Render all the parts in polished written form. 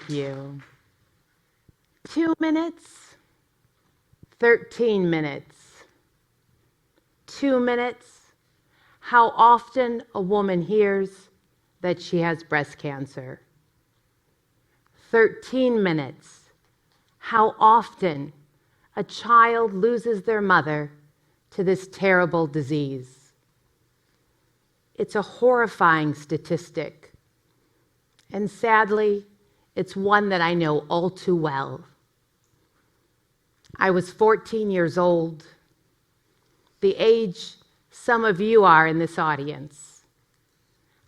you. 2 minutes, 13 minutes, 2 minutes. How often a woman hears that she has breast cancer. 13 minutes. How often a child loses their mother to this terrible disease. It's a horrifying statistic. And sadly, it's one that I know all too well. I was 14 years old, the age some of you are in this audience.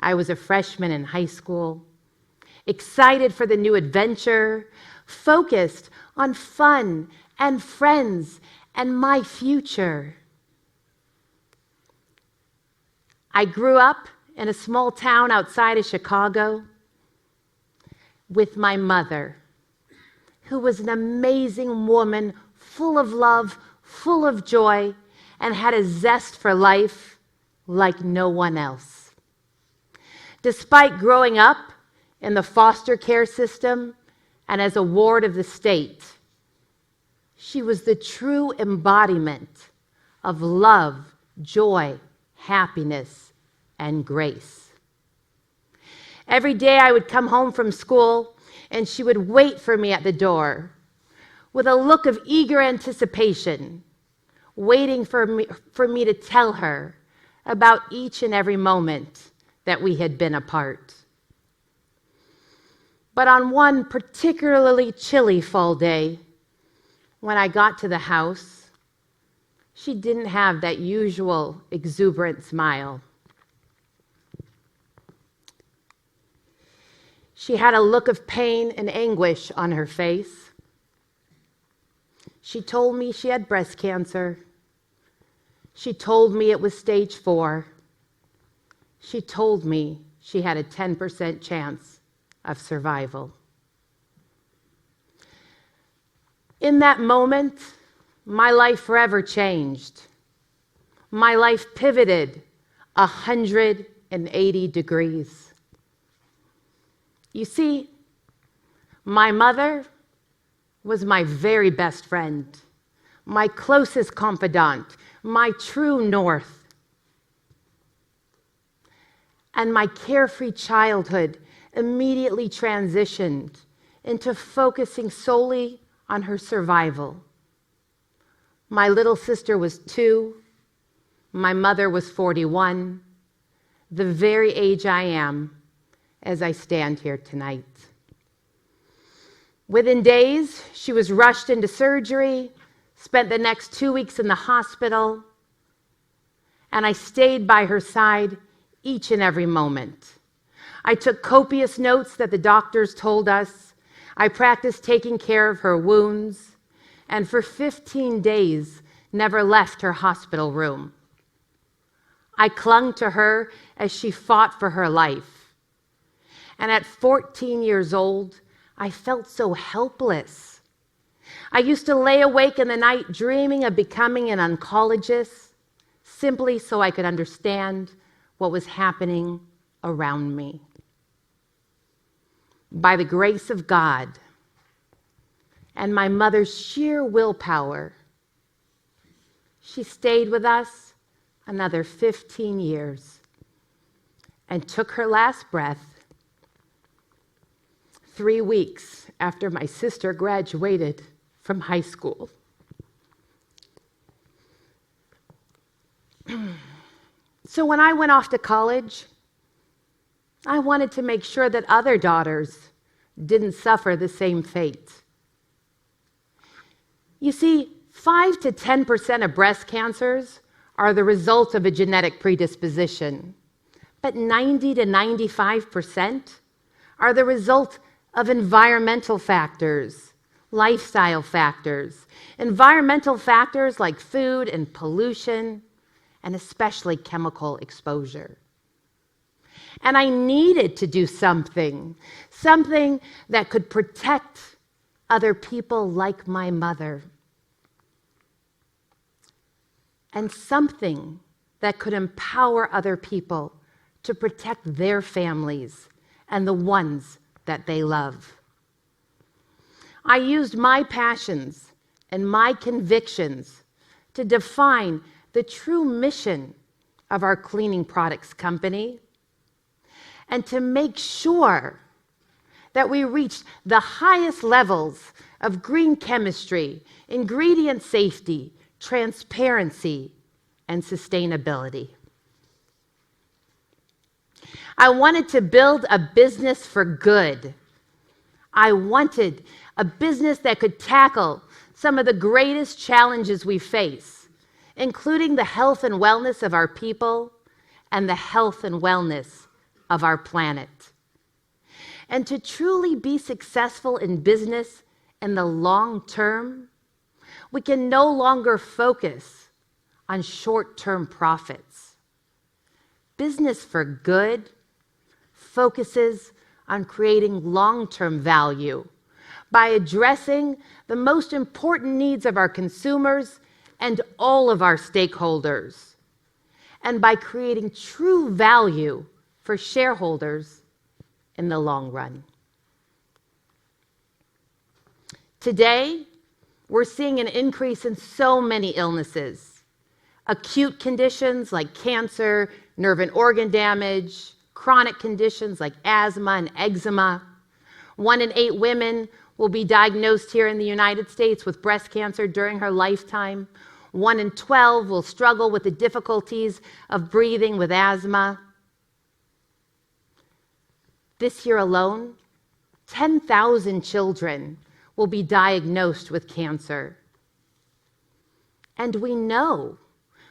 I was a freshman in high school, excited for the new adventure, focused on fun and friends and my future. I grew up in a small town outside of Chicago with my mother, who was an amazing woman, full of love, full of joy, and had a zest for life like no one else. Despite growing up in the foster care system and as a ward of the state, she was the true embodiment of love, joy, happiness, and grace. Every day I would come home from school and she would wait for me at the door with a look of eager anticipation, waiting for me to tell her about each and every moment that we had been apart. But on one particularly chilly fall day, when I got to the house, she didn't have that usual exuberant smile. She had a look of pain and anguish on her face. She told me she had breast cancer. She told me it was stage 4. She told me she had a 10% chance of survival. In that moment, my life forever changed. My life pivoted 180 degrees. You see, my mother was my very best friend, my closest confidant, my true north. And my carefree childhood immediately transitioned into focusing solely on her survival. My little sister was 2. My mother was 41, the very age I am as I stand here tonight. Within days, she was rushed into surgery, spent the next 2 weeks in the hospital, and I stayed by her side each and every moment. I took copious notes that the doctors told us. I practiced taking care of her wounds, and for 15 days, never left her hospital room. I clung to her as she fought for her life. And at 14 years old, I felt so helpless. I used to lay awake in the night dreaming of becoming an oncologist, simply so I could understand what was happening around me. By the grace of God and my mother's sheer willpower, she stayed with us another 15 years and took her last breath 3 weeks after my sister graduated from high school. So when I went off to college, I wanted to make sure that other daughters didn't suffer the same fate. You see, 5 to 10% of breast cancers are the result of a genetic predisposition, but 90 to 95% are the result of environmental factors, lifestyle factors, environmental factors like food and pollution, and especially chemical exposure. And I needed to do something that could protect other people like my mother, and something that could empower other people to protect their families and the ones that they love. I used my passions and my convictions to define the true mission of our cleaning products company and to make sure that we reached the highest levels of green chemistry, ingredient safety, transparency, and sustainability. I wanted to build a business for good. I wanted a business that could tackle some of the greatest challenges we face, including the health and wellness of our people and the health and wellness of our planet. And to truly be successful in business in the long term, we can no longer focus on short-term profits. Business for good focuses on creating long-term value by addressing the most important needs of our consumers and all of our stakeholders, and by creating true value for shareholders in the long run. Today, we're seeing an increase in so many illnesses. Acute conditions like cancer, nerve and organ damage, chronic conditions like asthma and eczema. 1 in 8 women will be diagnosed here in the United States with breast cancer during her lifetime. 1 in 12 will struggle with the difficulties of breathing with asthma. This year alone, 10,000 children will be diagnosed with cancer. And we know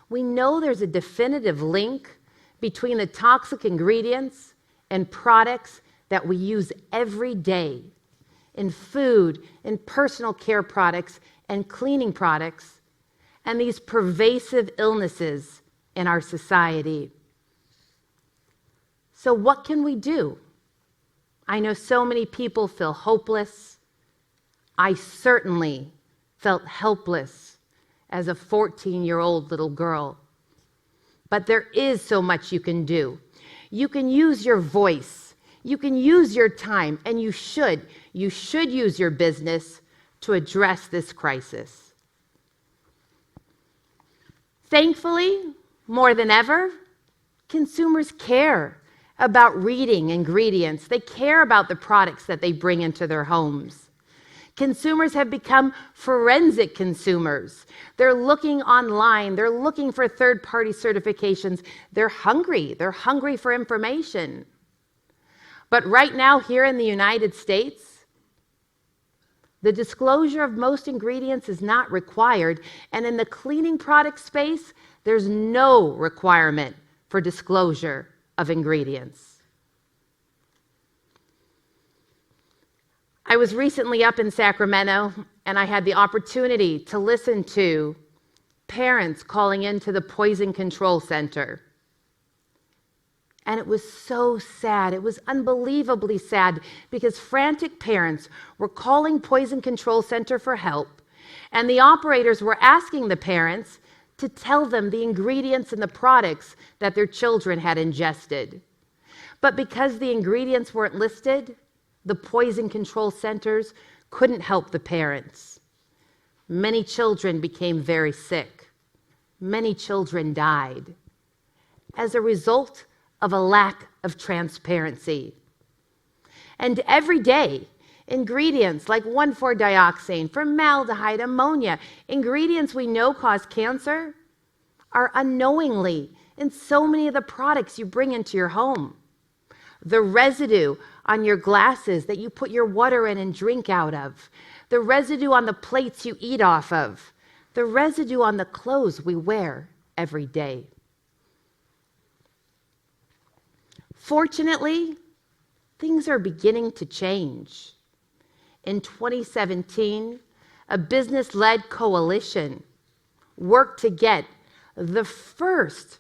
there's a definitive link between the toxic ingredients and products that we use every day in food, in personal care products, and cleaning products, and these pervasive illnesses in our society. So what can we do? I know so many people feel hopeless. I certainly felt helpless as a 14-year-old little girl. But there is so much you can do. You can use your voice. You can use your time, and you should use your business to address this crisis. Thankfully, more than ever, consumers care about reading ingredients. They care about the products that they bring into their homes. Consumers have become forensic consumers. They're looking online. They're looking for third-party certifications. They're hungry. They're hungry for information. But right now, here in the United States, the disclosure of most ingredients is not required. And in the cleaning product space, there's no requirement for disclosure of ingredients. I was recently up in Sacramento, and I had the opportunity to listen to parents calling into the Poison Control Center. And it was so sad. It was unbelievably sad because frantic parents were calling Poison Control Center for help, and the operators were asking the parents to tell them the ingredients in the products that their children had ingested. But because the ingredients weren't listed, the poison control centers couldn't help the parents. Many children became very sick. Many children died as a result of a lack of transparency. And every day, ingredients like 1,4-dioxane, formaldehyde, ammonia, ingredients we know cause cancer, are unknowingly in so many of the products you bring into your home. The residue on your glasses that you put your water in and drink out of, the residue on the plates you eat off of, the residue on the clothes we wear every day. Fortunately, things are beginning to change. In 2017, a business-led coalition worked to get the first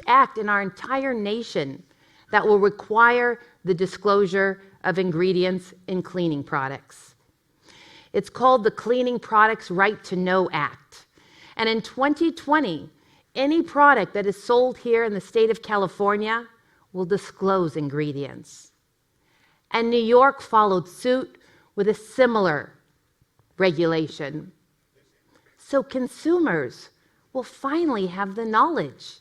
act in our entire nation that will require the disclosure of ingredients in cleaning products. It's called the Cleaning Products Right to Know Act. And in 2020, any product that is sold here in the state of California will disclose ingredients. And New York followed suit with a similar regulation. So consumers will finally have the knowledge.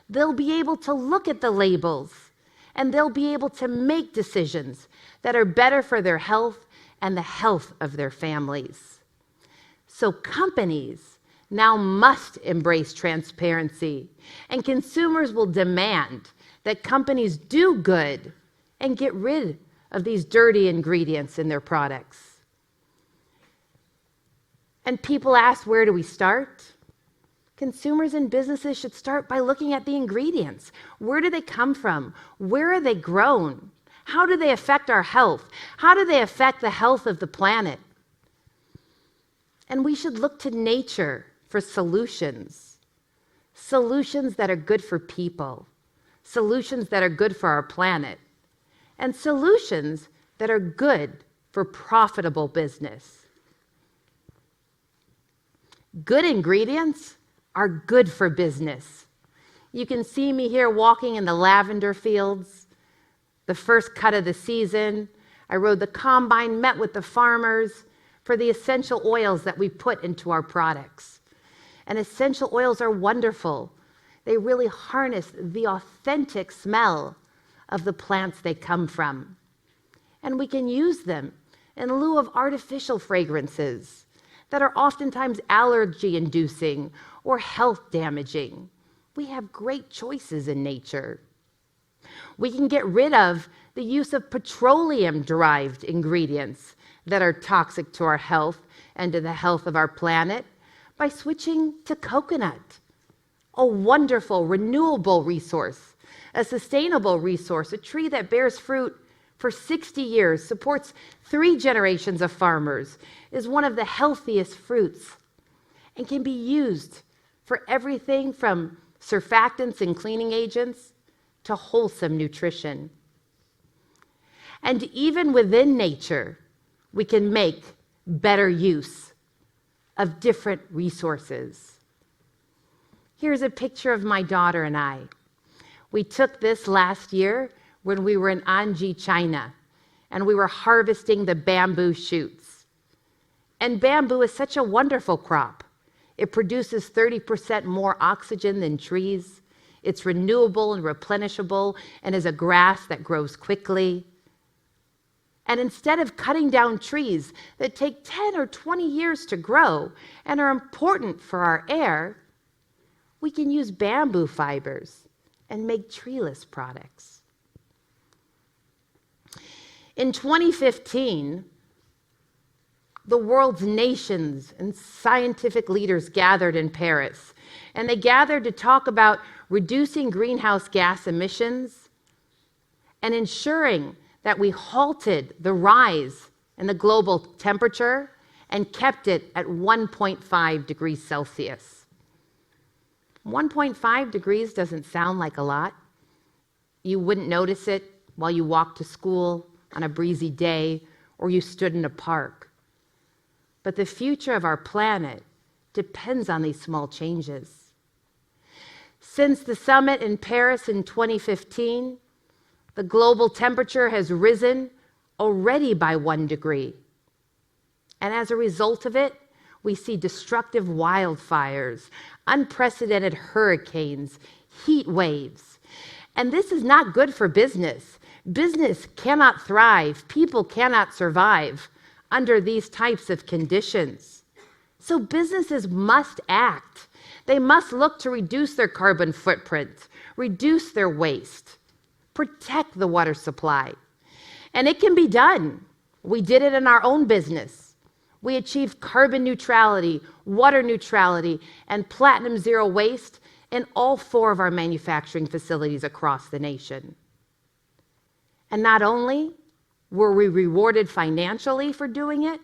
They'll be able to look at the labels, and they'll be able to make decisions that are better for their health and the health of their families. So companies now must embrace transparency, and consumers will demand that companies do good and get rid of these dirty ingredients in their products. And people ask, where do we start? Consumers and businesses should start by looking at the ingredients. Where do they come from? Where are they grown? How do they affect our health? How do they affect the health of the planet? And we should look to nature for solutions. Solutions that are good for people. Solutions that are good for our planet. And solutions that are good for profitable business. Good ingredients are good for business. You can see me here walking in the lavender fields, the first cut of the season. I rode the combine, met with the farmers for the essential oils that we put into our products. And essential oils are wonderful. They really harness the authentic smell of the plants they come from. And we can use them in lieu of artificial fragrances that are oftentimes allergy-inducing or health-damaging. We have great choices in nature. We can get rid of the use of petroleum-derived ingredients that are toxic to our health and to the health of our planet by switching to coconut, a wonderful, renewable resource, a sustainable resource, a tree that bears fruit for 60 years, supports 3 generations of farmers, is one of the healthiest fruits, and can be used for everything from surfactants and cleaning agents to wholesome nutrition. And even within nature, we can make better use of different resources. Here's a picture of my daughter and I. We took this last year when we were in Anji, China, and we were harvesting the bamboo shoots. And bamboo is such a wonderful crop. It produces 30% more oxygen than trees. It's renewable and replenishable and is a grass that grows quickly. And instead of cutting down trees that take 10 or 20 years to grow and are important for our air, we can use bamboo fibers and make treeless products. In 2015, the world's nations and scientific leaders gathered in Paris, and they gathered to talk about reducing greenhouse gas emissions and ensuring that we halted the rise in the global temperature and kept it at 1.5 degrees Celsius. 1.5 degrees doesn't sound like a lot. You wouldn't notice it while you walked to school on a breezy day or you stood in a park. But the future of our planet depends on these small changes. Since the summit in Paris in 2015, the global temperature has risen already by 1 degree. And as a result of it, we see destructive wildfires, unprecedented hurricanes, heat waves. And this is not good for business. Business cannot thrive, people cannot survive under these types of conditions. So businesses must act. They must look to reduce their carbon footprint, reduce their waste, protect the water supply. And it can be done. We did it in our own business. We achieved carbon neutrality, water neutrality, and platinum zero waste in all 4 of our manufacturing facilities across the nation. And not only were we rewarded financially for doing it,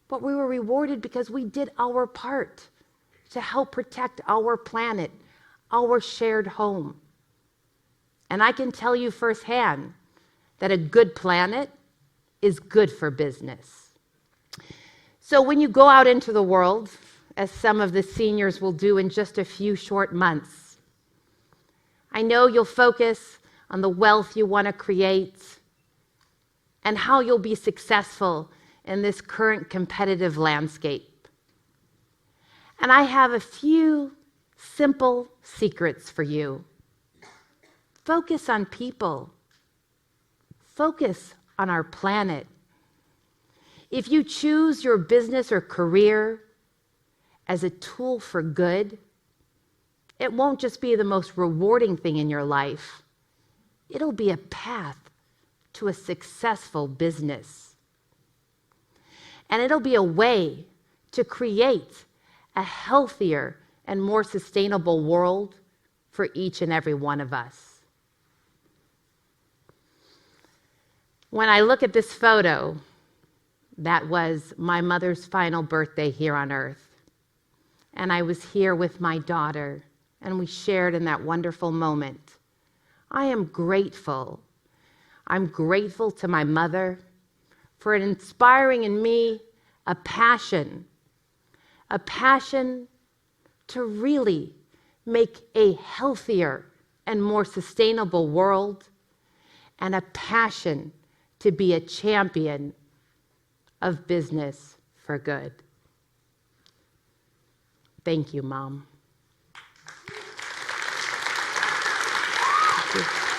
but we were rewarded because we did our part to help protect our planet, our shared home. And I can tell you firsthand that a good planet is good for business. So when you go out into the world, as some of the seniors will do in just a few short months, I know you'll focus on the wealth you want to create, and how you'll be successful in this current competitive landscape. And I have a few simple secrets for you. Focus on people. Focus on our planet. If you choose your business or career as a tool for good, it won't just be the most rewarding thing in your life. It'll be a path to a successful business. And it'll be a way to create a healthier and more sustainable world for each and every one of us. When I look at this photo, that was my mother's final birthday here on earth. And I was here with my daughter, and we shared in that wonderful moment. I am grateful. I'm grateful to my mother for inspiring in me a passion to really make a healthier and more sustainable world, and a passion to be a champion of business for good. Thank you, Mom. Thank you.